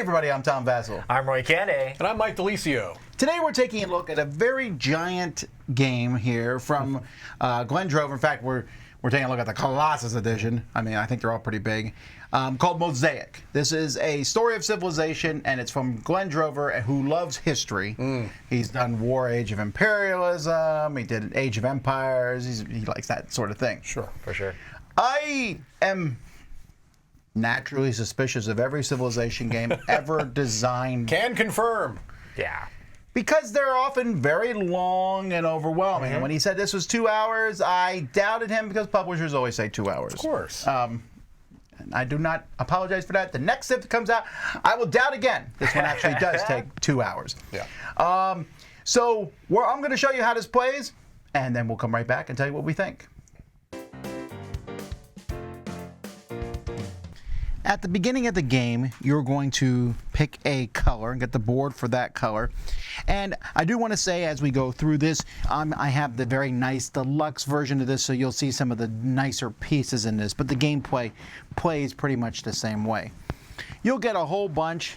everybody, I'm Tom Vasel. I'm Roy Cannaday. And I'm Mike DiLisio. Today we're taking a look at a very giant game here from Glen Drover. In fact, we're taking a look at the Colossus edition. I mean, I think they're all pretty big. Called Mosaic. This is a story of civilization, and it's from Glen Drover, who loves history. He's done War, Age of Imperialism. He did Age of Empires. He likes that sort of thing. Sure. For sure. I am naturally suspicious of every civilization game ever designed. Can confirm. Yeah. Because they're often very long and overwhelming. And when he said this was 2 hours, I doubted him because publishers always say 2 hours. Of course. And I do not apologize for that. The next Civ that comes out, I will doubt again. This one actually does take 2 hours. Yeah. So I'm going to show you how this plays, and then we'll come right back and tell you what we think. At the beginning of the game, you're going to pick a color and get the board for that color. And I do want to say, as we go through this, I have the very nice deluxe version of this, so you'll see some of the nicer pieces in this. But the gameplay plays pretty much the same way. You'll get a whole bunch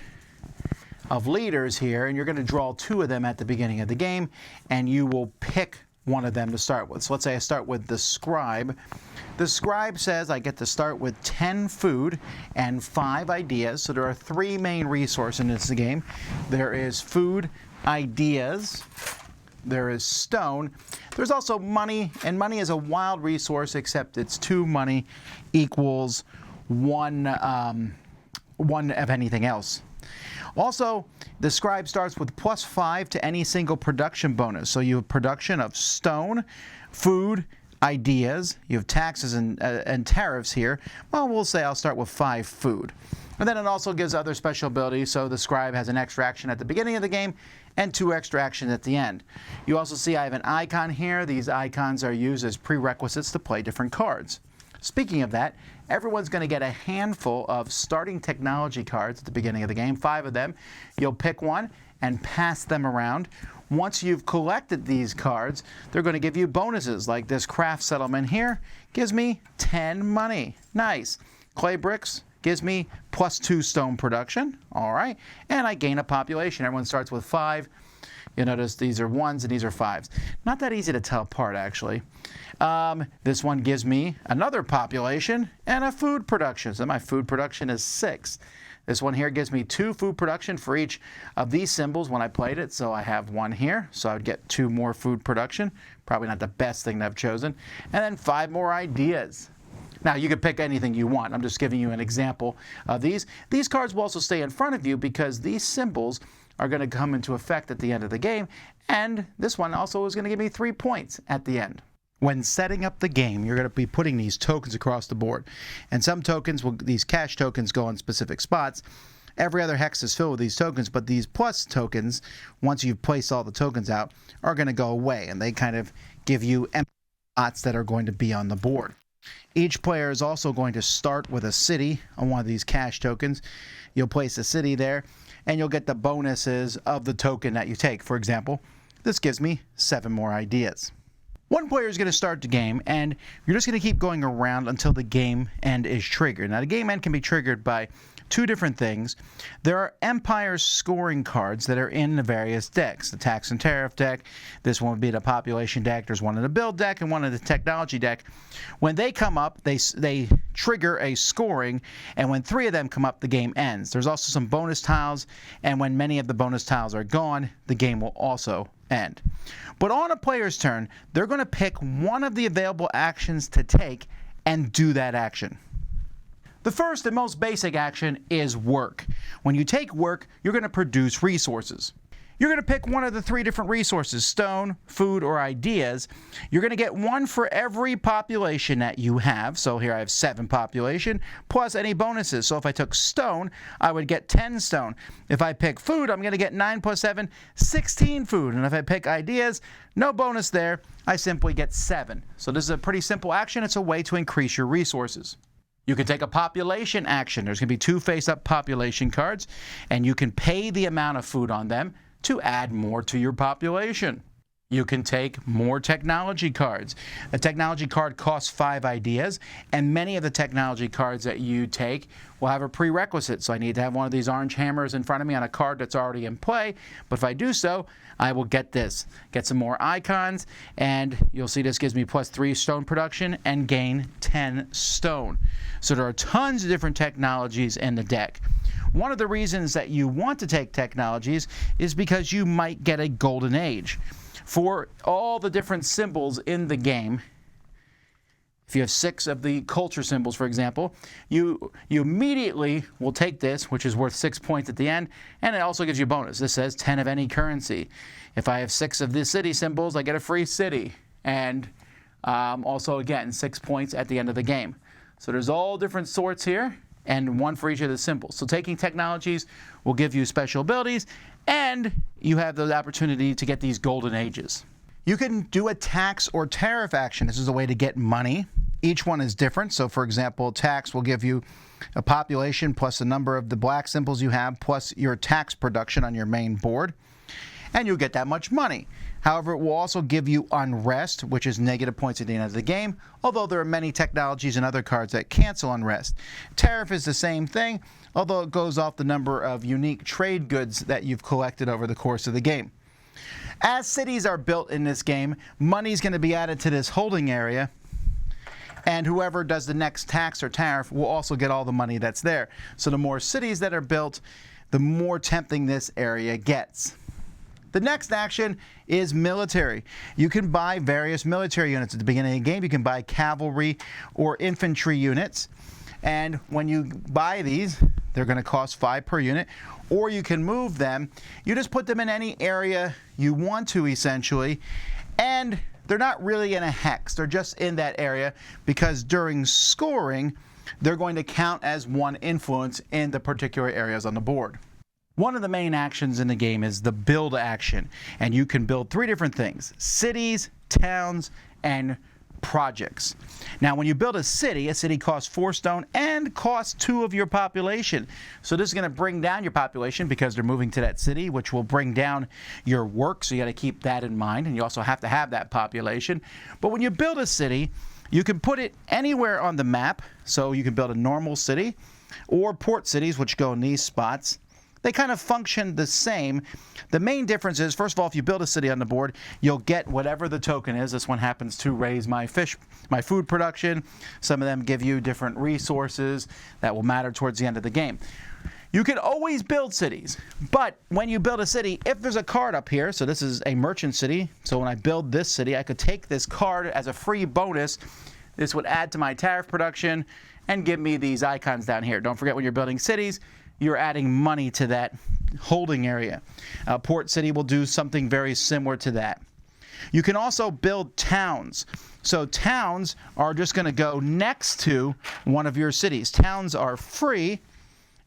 of leaders here, and you're going to draw 2 of them at the beginning of the game, and you will pick one of them to start with. So let's say I start with the scribe. The scribe says I get to start with 10 food and 5 ideas. So there are 3 main resources in this game. There is food, ideas, there is stone. There's also money, and money is a wild resource, except it's 2 money equals 1 of anything else. Also, the scribe starts with +5 to any single production bonus. So you have production of stone, food, ideas. You have taxes and tariffs here. Well, we'll say I'll start with 5 food. And then it also gives other special abilities. So the scribe has an extra action at the beginning of the game and 2 extra actions at the end. You also see I have an icon here. These icons are used as prerequisites to play different cards. Speaking of that, everyone's going to get a handful of starting technology cards at the beginning of the game, 5 of them. You'll pick one and pass them around. Once you've collected these cards, they're going to give you bonuses, like this craft settlement here gives me 10 money. Nice. Clay bricks gives me +2 stone production. All right. And I gain a population. Everyone starts with 5. You'll notice these are 1s and these are 5s. Not that easy to tell apart, actually. This one gives me another population and a food production. So my food production is 6. This one here gives me 2 food production for each of these symbols when I played it. So I have 1 here. So I would get 2 more food production. Probably not the best thing that I've chosen. And then 5 more ideas. Now, you could pick anything you want. I'm just giving you an example of these. These cards will also stay in front of you because these symbols are going to come into effect at the end of the game. And this one also is going to give me 3 points at the end. When setting up the game, you're going to be putting these tokens across the board. And some tokens, these cash tokens, go on specific spots. Every other hex is filled with these tokens, but these plus tokens, once you've placed all the tokens out, are going to go away. And they kind of give you empty spots that are going to be on the board. Each player is also going to start with a city on one of these cash tokens. You'll place a city there, and you'll get the bonuses of the token that you take. For example, this gives me 7 more ideas. One player is going to start the game, and you're just going to keep going around until the game end is triggered. Now, the game end can be triggered by 2 different things. There are Empire scoring cards that are in the various decks. The tax and tariff deck, this one would be the population deck, there's one in the build deck and one in the technology deck. When they come up, they trigger a scoring, and when 3 of them come up, the game ends. There's also some bonus tiles, and when many of the bonus tiles are gone, the game will also end. But on a player's turn, they're going to pick one of the available actions to take and do that action. The first and most basic action is work. When you take work, you're going to produce resources. You're going to pick one of the 3 different resources, stone, food, or ideas. You're going to get 1 for every population that you have. So here I have 7 population, plus any bonuses. So if I took stone, I would get 10 stone. If I pick food, I'm going to get 9 plus 7, 16 food. And if I pick ideas, no bonus there. I simply get 7. So this is a pretty simple action. It's a way to increase your resources. You can take a population action. There's going to be 2 face-up population cards, and you can pay the amount of food on them to add more to your population. You can take more technology cards. A technology card costs 5 ideas, and many of the technology cards that you take will have a prerequisite. So I need to have one of these orange hammers in front of me on a card that's already in play. But if I do so, I will get this. Get some more icons, and you'll see this gives me +3 stone production and gain 10 stone. So there are tons of different technologies in the deck. One of the reasons that you want to take technologies is because you might get a golden age. For all the different symbols in the game, if you have 6 of the culture symbols, for example, you immediately will take this, which is worth 6 points at the end, and it also gives you a bonus. This says 10 of any currency. If I have 6 of the city symbols, I get a free city, and also, again, 6 points at the end of the game. So there's all different sorts here, and 1 for each of the symbols. So taking technologies will give you special abilities, and you have the opportunity to get these golden ages. You can do a tax or tariff action. This is a way to get money. Each one is different. So for example, tax will give you a population plus the number of the black symbols you have plus your tax production on your main board, and you'll get that much money. However, it will also give you unrest, which is negative points at the end of the game, although there are many technologies and other cards that cancel unrest. Tariff is the same thing, although it goes off the number of unique trade goods that you've collected over the course of the game. As cities are built in this game, money is going to be added to this holding area, and whoever does the next tax or tariff will also get all the money that's there. So the more cities that are built, the more tempting this area gets. The next action is military. You can buy various military units. At the beginning of the game, you can buy cavalry or infantry units. And when you buy these, they're going to cost 5 per unit. Or you can move them. You just put them in any area you want to, essentially. And they're not really in a hex. They're just in that area because during scoring, they're going to count as 1 influence in the particular areas on the board. One of the main actions in the game is the build action, and you can build 3 different things: cities, towns, and projects. Now when you build a city costs 4 stone and costs 2 of your population. So this is going to bring down your population because they're moving to that city, which will bring down your work, so you got to keep that in mind, and you also have to have that population. But when you build a city, you can put it anywhere on the map, so you can build a normal city or port cities, which go in these spots. They kind of function the same. The main difference is, first of all, if you build a city on the board, you'll get whatever the token is. This one happens to raise my food production. Some of them give you different resources that will matter towards the end of the game. You can always build cities, but when you build a city, if there's a card up here, so this is a merchant city, so when I build this city, I could take this card as a free bonus. This would add to my tariff production and give me these icons down here. Don't forget, when you're building cities, you're adding money to that holding area. Port City will do something very similar to that. You can also build towns. So towns are just going to go next to one of your cities. Towns are free,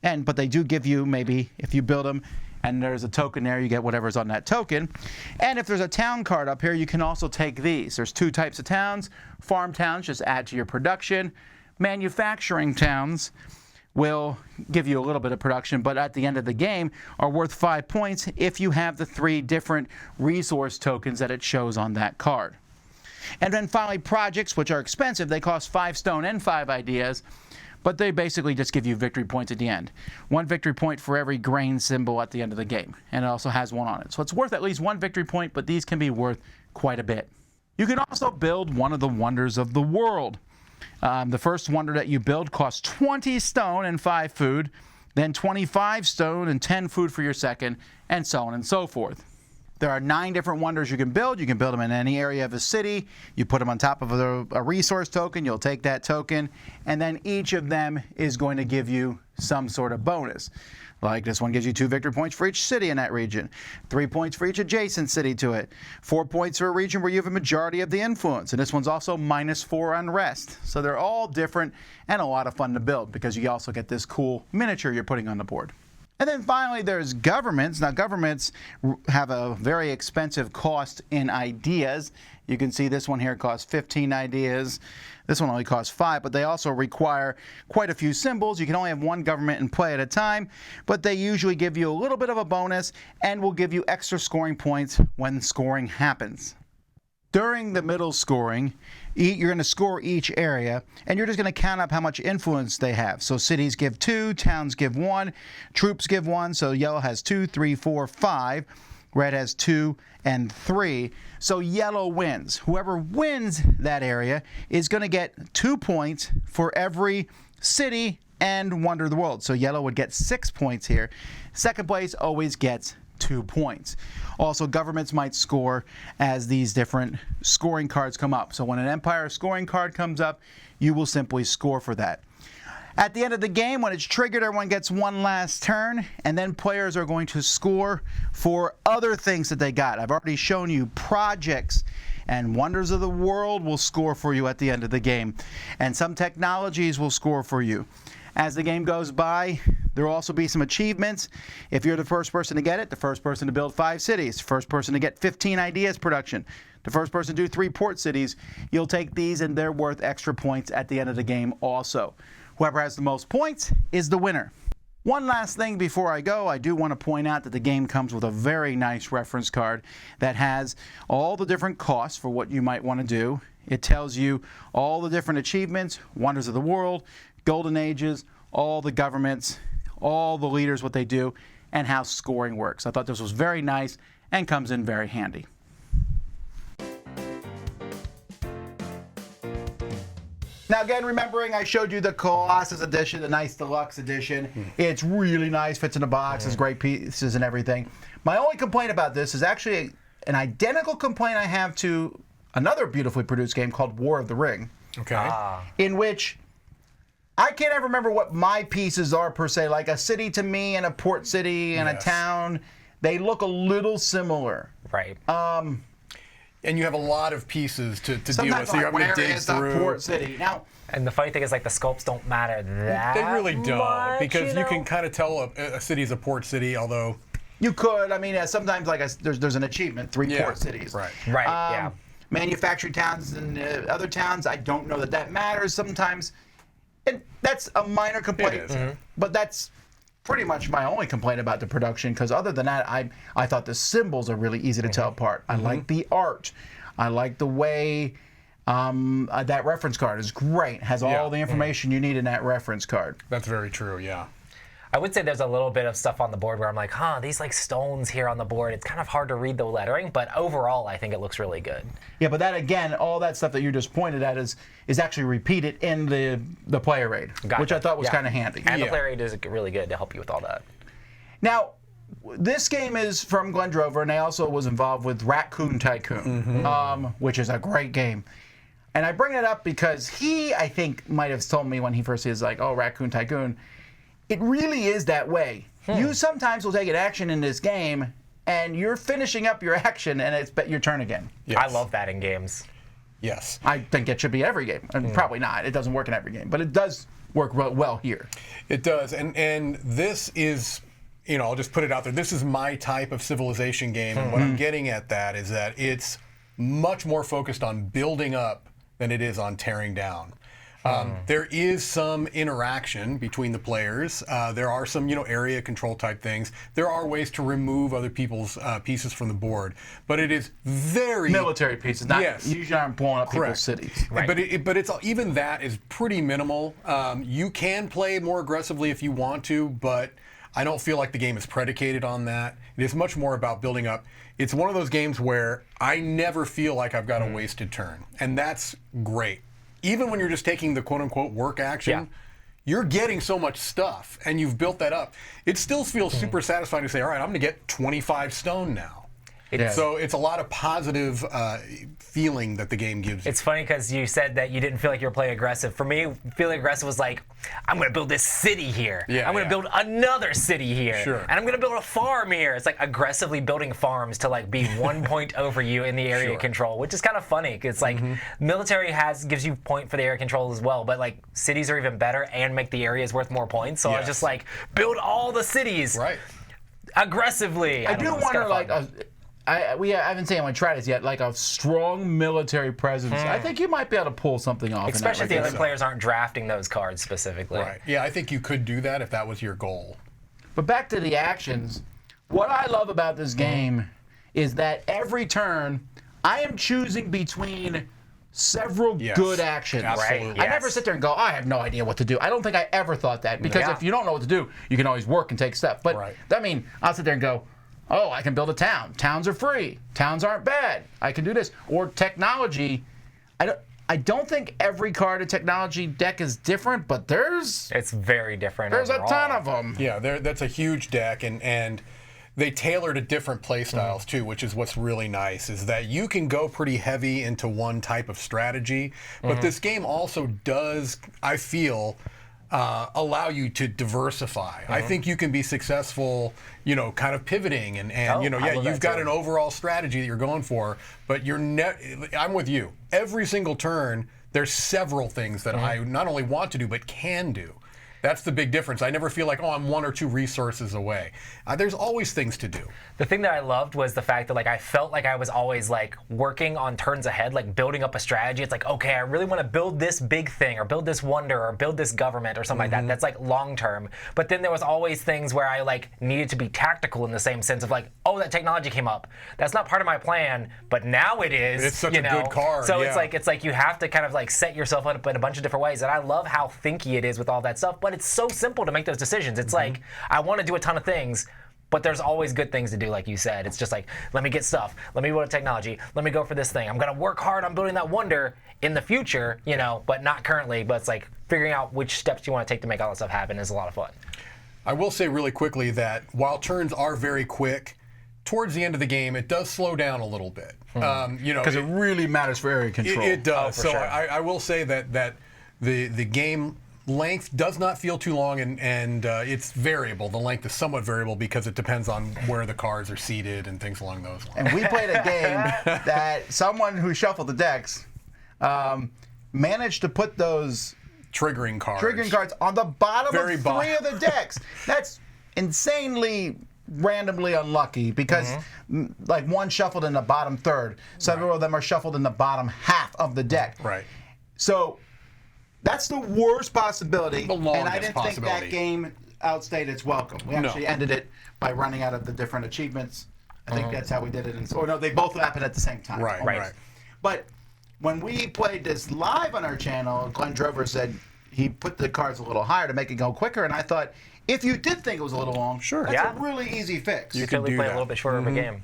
but they do give you, maybe if you build them and there's a token there, you get whatever's on that token. And if there's a town card up here, you can also take these. There's 2 types of towns. Farm towns just add to your production. Manufacturing towns will give you a little bit of production, but at the end of the game are worth 5 points if you have the 3 different resource tokens that it shows on that card. And then finally, projects, which are expensive. They cost 5 stone and 5 ideas, but they basically just give you victory points at the end. 1 victory point for every grain symbol at the end of the game, and it also has 1 on it. So it's worth at least 1 victory point, but these can be worth quite a bit. You can also build one of the wonders of the world. The first wonder that you build costs 20 stone and 5 food, then 25 stone and 10 food for your second, and so on and so forth. There are 9 different wonders you can build. You can build them in any area of a city. You put them on top of a resource token. You'll take that token, and then each of them is going to give you some sort of bonus. Like this one gives you 2 victory points for each city in that region, 3 points for each adjacent city to it, 4 points for a region where you have a majority of the influence, and this one's also -4 unrest. So they're all different and a lot of fun to build because you also get this cool miniature you're putting on the board. And then finally, there's governments. Now, governments have a very expensive cost in ideas. You can see this one here costs 15 ideas. This one only costs 5, but they also require quite a few symbols. You can only have one government in play at a time, but they usually give you a little bit of a bonus and will give you extra scoring points when scoring happens. During the middle scoring, you're going to score each area, and you're just going to count up how much influence they have. So cities give 2, towns give 1, troops give 1, so yellow has 2, 3, 4, 5. Red has 2 and 3. So yellow wins. Whoever wins that area is going to get 2 points for every city and wonder of the world. So yellow would get 6 points here. Second place always gets 2 points. Also, governments might score as these different scoring cards come up. So when an empire scoring card comes up, you will simply score for that. At the end of the game, when it's triggered, everyone gets one last turn, and then players are going to score for other things that they got. I've already shown you projects, and wonders of the world will score for you at the end of the game. And some technologies will score for you. As the game goes by, there will also be some achievements. If you're the first person to get it, the first person to build 5 cities, first person to get 15 ideas production, the first person to do 3 port cities, you'll take these and they're worth extra points at the end of the game also. Whoever has the most points is the winner. One last thing before I go, I do want to point out that the game comes with a very nice reference card that has all the different costs for what you might want to do. It tells you all the different achievements, wonders of the world, golden ages, all the governments, all the leaders, what they do, and how scoring works. I thought this was very nice and comes in very handy. Now again, remembering I showed you the Colossus edition, the nice deluxe edition. It's really nice, fits in a box, has great pieces and everything. My only complaint about this is actually an identical complaint I have to another beautifully produced game called War of the Ring. Okay. In which I can't ever remember what my pieces are per se, like a city to me and a port city and a town. They look a little similar. Right. And you have a lot of pieces to deal with, so you're having to dig through. Port city. Now, and the funny thing is, like, the scopes don't matter that They really don't, much, because you can kind of tell a city is a port city, although you could. I mean, sometimes like there's an achievement, 3 port cities. Right. Right. Yeah. Manufacturing towns and other towns, I don't know that matters sometimes. And that's a minor complaint, but that's pretty much my only complaint about the production, because other than that, I thought the symbols are really easy to tell apart. I like the art. I like the way that reference card is great. Has all the information you need in that reference card. That's very true, yeah. I would say there's a little bit of stuff on the board where I'm like, these like stones here on the board. It's kind of hard to read the lettering, but overall, I think it looks really good. Yeah, but that again, all that stuff that you just pointed at is actually repeated in the player aid, which I thought was kind of handy. And the player aid is really good to help you with all that. Now, this game is from Glenn Drover, and I also was involved with Raccoon Tycoon, which is a great game. And I bring it up because he, I think, might have told me when he first was like, oh, Raccoon Tycoon. It really is that way. You sometimes will take an action in this game, and you're finishing up your action, and it's your turn again. Yes. I love that in games. Yes. I think it should be every game. And probably not. It doesn't work in every game, but it does work well here. It does, and this is, I'll just put it out there. This is my type of civilization game, and what I'm getting at that is that it's much more focused on building up than it is on tearing down. There is some interaction between the players. There are some, area control type things. There are ways to remove other people's pieces from the board, but it is very military pieces. Not usually aren't blowing up people's cities. Right. But it's even that is pretty minimal. You can play more aggressively if you want to, but I don't feel like the game is predicated on that. It is much more about building up. It's one of those games where I never feel like I've got a wasted turn, and that's great. Even when you're just taking the quote-unquote work action, you're getting so much stuff, and you've built that up. It still feels super satisfying to say, all right, I'm going to get 25 stone now. So it's a lot of positive feeling that the game gives you. It's funny because you said that you didn't feel like you were playing aggressive. For me, feeling aggressive was like, I'm going to build this city here. I'm going to build another city here. And I'm going to build a farm here. It's like aggressively building farms to like be 1 point over you in the area control, which is kind of funny. It's like military gives you point for the area control as well, but like cities are even better and make the areas worth more points. So I was just like, build all the cities aggressively. I do wonder, like, I haven't seen anyone try this yet, like a strong military presence. I think you might be able to pull something off. Especially if the other players aren't drafting those cards specifically. Yeah, I think you could do that if that was your goal. But back to the actions, what I love about this game is that every turn I am choosing between several good actions. Absolutely. I never sit there and go, I have no idea what to do. I don't think I ever thought that, because if you don't know what to do, you can always work and take steps. But I mean, I'll sit there and go, oh, I can build a town. Towns are free. Towns aren't bad. I can do this. Or technology. I don't think every card in technology deck is different, but it's very different. There's overall. a ton of them. Yeah, that's a huge deck, and they tailor to different play styles too, which is what's really nice, is that you can go pretty heavy into one type of strategy, but this game also does, I feel, allow you to diversify. I think you can be successful, kind of pivoting and you've got an overall strategy that you're going for, but I'm with you. Every single turn, there's several things that I not only want to do, but can do. That's the big difference. I never feel like, I'm 1 or 2 resources away. There's always things to do. The thing that I loved was the fact that I felt like I was always working on turns ahead, building up a strategy. It's like, okay, I really want to build this big thing, or build this wonder, or build this government, or something like that. That's long term. But then there was always things where I needed to be tactical in the same sense of that technology came up. That's not part of my plan, but now it is. It's such a good card. So it's like you have to kind of set yourself up in a bunch of different ways. And I love how thinky it is with all that stuff. But it's so simple to make those decisions. It's like, I want to do a ton of things, but there's always good things to do, like you said. It's just let me get stuff. Let me build a technology. Let me go for this thing. I'm going to work hard on building that wonder in the future, but not currently. But it's figuring out which steps you want to take to make all that stuff happen is a lot of fun. I will say really quickly that while turns are very quick, towards the end of the game, it does slow down a little bit. Because it really matters for area control. It does. For sure. I will say that the game length does not feel too long, and it's variable. The length is somewhat variable because it depends on where the cards are seated and things along those lines. And we played a game that someone who shuffled the decks managed to put those triggering cards on the bottom Very of 3 of the decks. That's insanely randomly unlucky, because one shuffled in the bottom third. Several of them are shuffled in the bottom half of the deck. So that's the worst possibility, The longest and I didn't think that game outstayed its welcome. We actually ended it by running out of the different achievements. I think that's how we did it. They both happened at the same time. Right. But when we played this live on our channel, Glenn Drover said he put the cards a little higher to make it go quicker, and I thought, if you did think it was a little long, that's a really easy fix. You can play a little bit shorter of a game.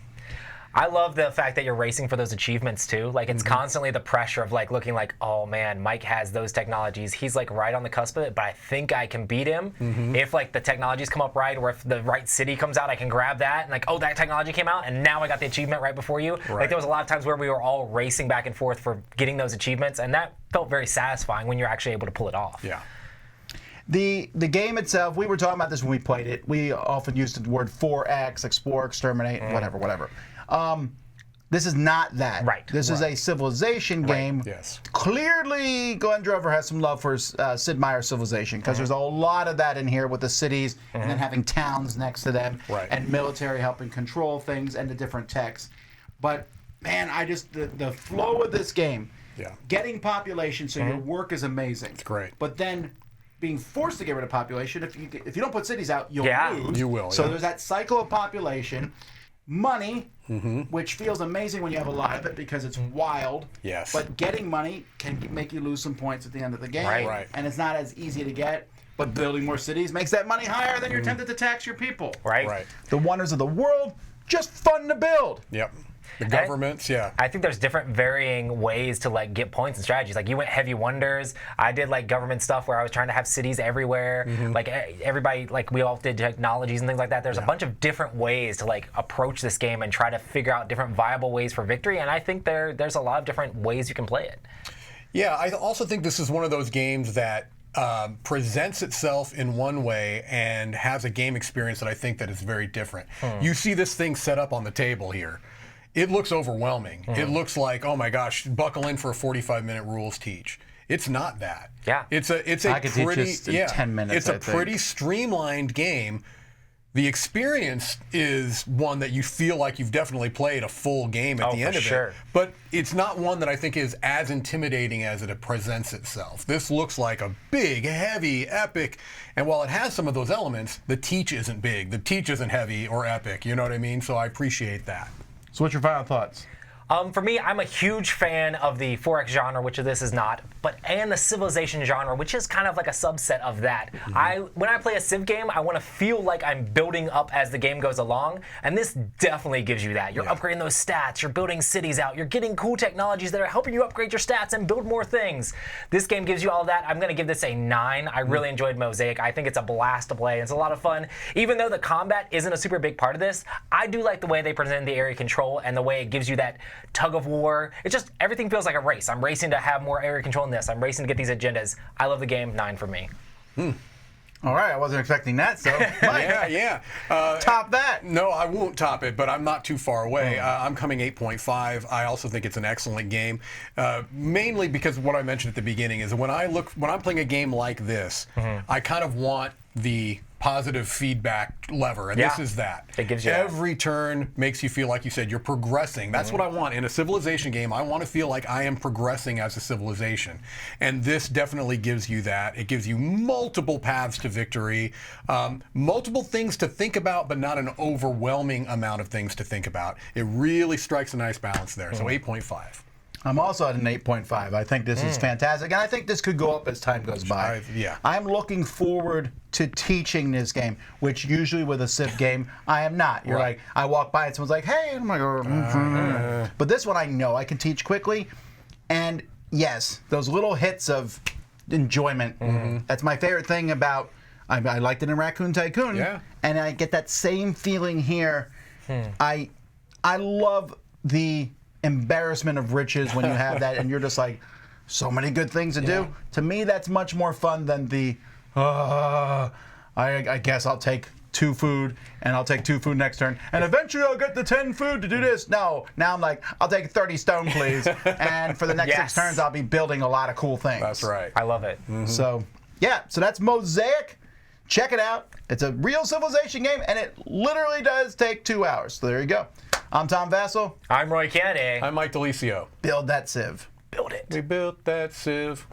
I love the fact that you're racing for those achievements too. It's constantly the pressure of looking oh man, Mike has those technologies. He's right on the cusp of it, but I think I can beat him if the technologies come up right, or if the right city comes out, I can grab that and oh, that technology came out and now I got the achievement right before you. There was a lot of times where we were all racing back and forth for getting those achievements, and that felt very satisfying when you're actually able to pull it off. Yeah. The game itself, we were talking about this when we played it. We often used the word 4X, explore, exterminate, whatever. This is not that. This is a civilization game. Yes. Clearly, Glenn Drover has some love for Sid Meier's Civilization, because there's a lot of that in here with the cities and then having towns next to them and military helping control things and the different techs. But man, the flow of this game, getting population so your work is amazing. It's great. But then being forced to get rid of population, if you don't put cities out, you'll lose. You will. So there's that cycle of population. Money, which feels amazing when you have a lot of it because it's wild. Yes. But getting money can make you lose some points at the end of the game. Right. And it's not as easy to get. But building more cities makes that money higher, then you're tempted to tax your people. Right. The wonders of the world, just fun to build. Yep. The governments, yeah. I think there's different varying ways to like get points and strategies. Like you went heavy wonders. I did like government stuff where I was trying to have cities everywhere. Like everybody, like we all did technologies and things like that. There's a bunch of different ways to like approach this game and try to figure out different viable ways for victory. And I think there's a lot of different ways you can play it. Yeah, I also think this is one of those games that presents itself in one way and has a game experience that I think that is very different. You see this thing set up on the table here. It looks overwhelming. It looks like, oh my gosh, buckle in for a 45-minute rules teach. It's not that. Yeah. It's a I could pretty teach just in 10 minutes. It's a pretty streamlined game. The experience is one that you feel like you've definitely played a full game at the end of it. But it's not one that I think is as intimidating as it presents itself. This looks like a big, heavy, epic, and while it has some of those elements, the teach isn't big. The teach isn't heavy or epic, you know what I mean? So I appreciate that. So what's your final thoughts? For me, I'm a huge fan of the 4X genre, which this is not, and the Civilization genre, which is kind of like a subset of that. When I play a Civ game, I want to feel like I'm building up as the game goes along, and this definitely gives you that. You're upgrading those stats, you're building cities out, you're getting cool technologies that are helping you upgrade your stats and build more things. This game gives you all that. I'm going to give this a 9. I really enjoyed Mosaic. I think it's a blast to play. It's a lot of fun. Even though the combat isn't a super big part of this, I do like the way they present the area control and the way it gives you that tug of war. It just, everything feels like a race. I'm racing to have more area control in this. I'm racing to get these agendas. I love the game. 9 for me. All right, I wasn't expecting that, so Mike, top that. No, I won't top it, but I'm not too far away. I'm coming 8.5. I also think it's an excellent game, mainly because what I mentioned at the beginning is when I'm playing a game like this, I kind of want the positive feedback lever, and this is that. It gives you every turn makes you feel like you said you're progressing. That's what I want in a civilization game. I want to feel like I am progressing as a civilization, and this definitely gives you that. It gives you multiple paths to victory, multiple things to think about, but not an overwhelming amount of things to think about. It really strikes a nice balance there. So 8.5. I'm also at an 8.5. I think this is fantastic, and I think this could go up as time goes by. I'm looking forward to teaching this game, which usually with a Civ game, I am not. You're like, I walk by and someone's like, hey, and I'm like, but this one I know I can teach quickly, and yes, those little hits of enjoyment. That's my favorite thing about, I liked it in Raccoon Tycoon, and I get that same feeling here. I love the embarrassment of riches when you have that and you're just like, so many good things to do. To me, that's much more fun than the I guess I'll take 2 food and I'll take 2 food next turn and eventually I'll get the 10 food to do this. No, now I'm like, I'll take 30 stone please, and for the next 6 turns I'll be building a lot of cool things. That's right. I love it. So so that's Mosaic. Check it out. It's a real civilization game and it literally does take 2 hours. So there you go. I'm Tom Vasel. I'm Roy Cannaday. I'm Mike DiLisio. Build that Civ. Build it. We built that Civ.